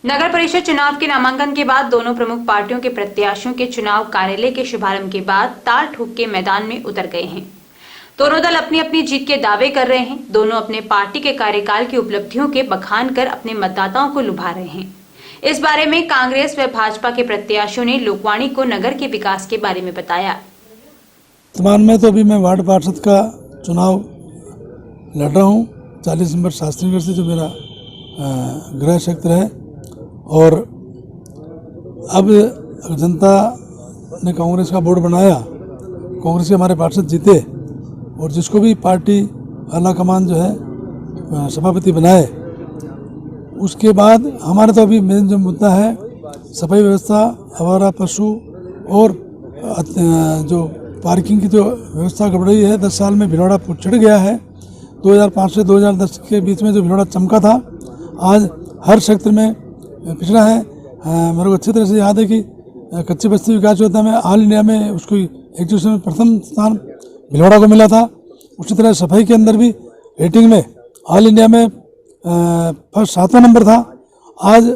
नगर परिषद चुनाव के नामांकन के बाद दोनों प्रमुख पार्टियों के प्रत्याशियों के चुनाव कार्यालय के शुभारंभ के बाद ताल ठोक के मैदान में उतर गए हैं। दोनों दल अपनी अपनी जीत के दावे कर रहे हैं। दोनों अपने पार्टी के कार्यकाल की उपलब्धियों के बखान कर अपने मतदाताओं को लुभा रहे हैं। इस बारे में कांग्रेस व भाजपा के प्रत्याशियों ने लोकवाणी को नगर के विकास के बारे में बताया। वर्तमान में तो अभी मैं वार्ड पार्षद का चुनाव लड़ रहा हूँ। 40 नंबर शास्त्री नगर से जो मेरा गृह क्षेत्र है, और अब जनता ने कांग्रेस का बोर्ड बनाया, कांग्रेस के हमारे पार्षद जीते, और जिसको भी पार्टी आला कमान जो है सभापति बनाए, उसके बाद हमारा तो अभी मेन जो मुद्दा है सफाई व्यवस्था, आवारा पशु और जो पार्किंग की जो व्यवस्था गड़बड़ी है। 10 साल में भिलवाड़ा छिड़ गया है। 2005 से 2010 के बीच में जो भिलवाड़ा चमका था, आज हर क्षेत्र में पिछड़ा है। मेरे को अच्छी तरह से याद है कि कच्ची बस्ती विकास योजना में ऑल इंडिया में उसको एग्जीक्यूशन में प्रथम स्थान भिलवाड़ा को मिला था। उसी तरह सफाई के अंदर भी रेटिंग में ऑल इंडिया में फर्स्ट 7वां नंबर था। आज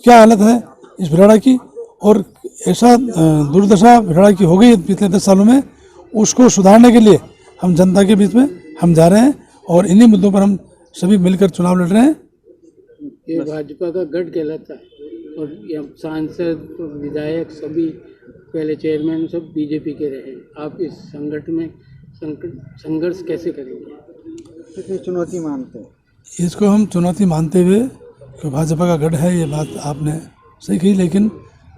क्या हालत है इस भिलवाड़ा की, और ऐसा दुर्दशा भिलवाड़ा की हो गई पिछले 10 सालों में, उसको सुधारने के लिए हम जनता के बीच में हम जा रहे हैं, और इन्हीं मुद्दों पर हम सभी मिलकर चुनाव लड़ रहे हैं। ये भाजपा का गढ़ कहलाता है, और सांसद विधायक सभी पहले चेयरमैन सब बीजेपी के रहे। आप इस संगठन में संघर्ष कैसे करेंगे? चुनौती मानते हैं इसको हम चुनौती मानते हुए कि भाजपा का गढ़ है, ये बात आपने सही कही। लेकिन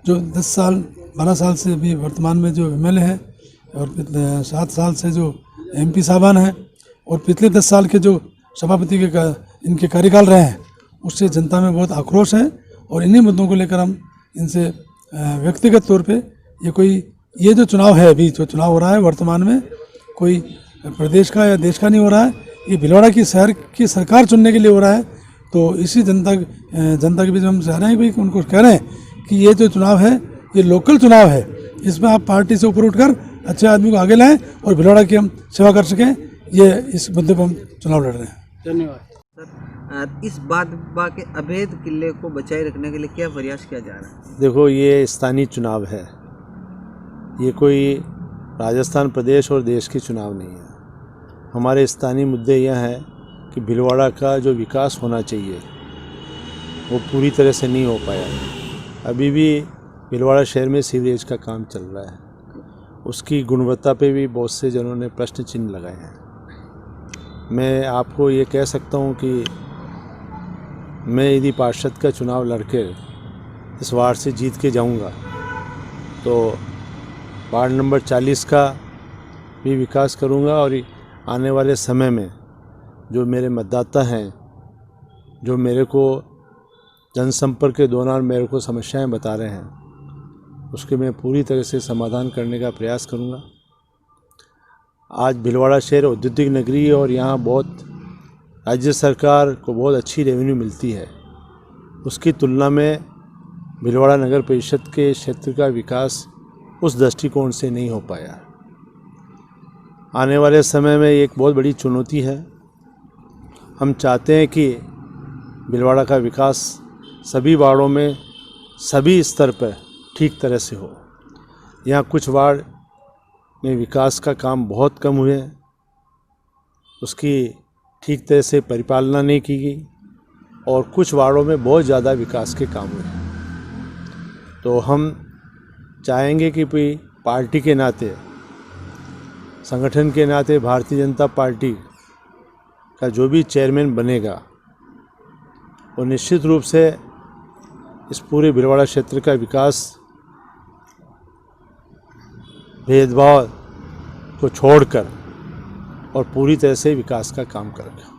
जो 10 साल 12 साल से भी वर्तमान में जो एमएलए हैं, और 7 साल से जो एमपी साहबान हैं, और पिछले 10 साल के जो सभापति के इनके कार्यकाल रहे हैं, उससे जनता में बहुत आक्रोश है। और इन्हीं मुद्दों को लेकर हम इनसे व्यक्तिगत तौर पे ये जो चुनाव है, अभी जो चुनाव हो रहा है वर्तमान में, कोई प्रदेश का या देश का नहीं हो रहा है, ये भिलवाड़ा की शहर की सरकार चुनने के लिए हो रहा है। तो इसी जनता के बीच में हम चाह रहे हैं कि उनको कह रहे हैं कि ये जो चुनाव है ये लोकल चुनाव है, इसमें आप पार्टी से ऊपर उठकर अच्छे आदमी को आगे लाएं और भिलवाड़ा की हम सेवा कर सकें। ये इस मुद्दे पर हम चुनाव लड़ रहे हैं। धन्यवाद। इस भाजपा के अवैध किले को बचाए रखने के लिए क्या प्रयास किया जा रहा है? देखो, ये स्थानीय चुनाव है, ये कोई राजस्थान प्रदेश और देश की चुनाव नहीं है। हमारे स्थानीय मुद्दे यह हैं कि भिलवाड़ा का जो विकास होना चाहिए वो पूरी तरह से नहीं हो पाया। अभी भी भिलवाड़ा शहर में सीवरेज का काम चल रहा है, उसकी गुणवत्ता पे भी बहुत से जनों ने प्रश्न चिन्ह लगाए हैं। मैं आपको ये कह सकता हूँ कि मैं यदि पार्षद का चुनाव लड़कर इस वार्ड से जीत के जाऊँगा तो वार्ड नंबर 40 का भी विकास करूँगा, और आने वाले समय में जो मेरे मतदाता हैं, जो मेरे को जनसंपर्क के दौरान मेरे को समस्याएं बता रहे हैं, उसके मैं पूरी तरह से समाधान करने का प्रयास करूँगा। आज भिलवाड़ा शहर औद्योगिक नगरी है, और यहाँ बहुत राज्य सरकार को बहुत अच्छी रेवेन्यू मिलती है। उसकी तुलना में भिलवाड़ा नगर परिषद के क्षेत्र का विकास उस दृष्टिकोण से नहीं हो पाया। आने वाले समय में एक बहुत बड़ी चुनौती है। हम चाहते हैं कि भिलवाड़ा का विकास सभी वार्डों में सभी स्तर पर ठीक तरह से हो। यहाँ कुछ वार्ड में विकास का काम बहुत कम हुए, उसकी ठीक तरह से परिपालना नहीं की गई, और कुछ वार्डों में बहुत ज़्यादा विकास के काम हुए। तो हम चाहेंगे कि पार्टी के नाते, संगठन के नाते, भारतीय जनता पार्टी का जो भी चेयरमैन बनेगा वो निश्चित रूप से इस पूरे भिलवाड़ा क्षेत्र का विकास भेदभाव को छोड़कर और पूरी तरह से विकास का काम करेगा।